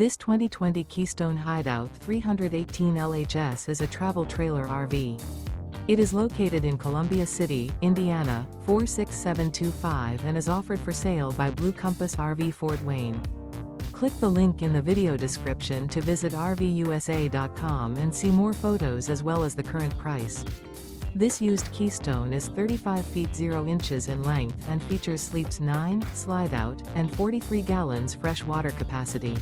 This 2020 Keystone Hideout 318 LHS is a travel trailer RV. It is located in Columbia City, Indiana, 46725 and is offered for sale by Blue Compass RV Fort Wayne. Click the link in the video description to visit RVUSA.com and see more photos as well as the current price. This used Keystone is 35 feet 0 inches in length and features sleeps 9, slide-out, and 43 gallons fresh water capacity.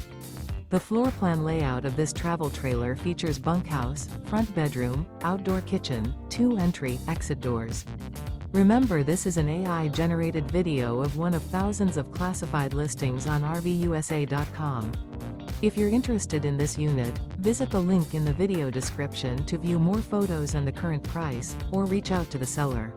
The floor plan layout of this travel trailer features bunkhouse, front bedroom, outdoor kitchen, 2 entry/exit doors. Remember, this is an AI-generated video of one of thousands of classified listings on RVUSA.com. If you're interested in this unit, visit the link in the video description to view more photos and the current price, or reach out to the seller.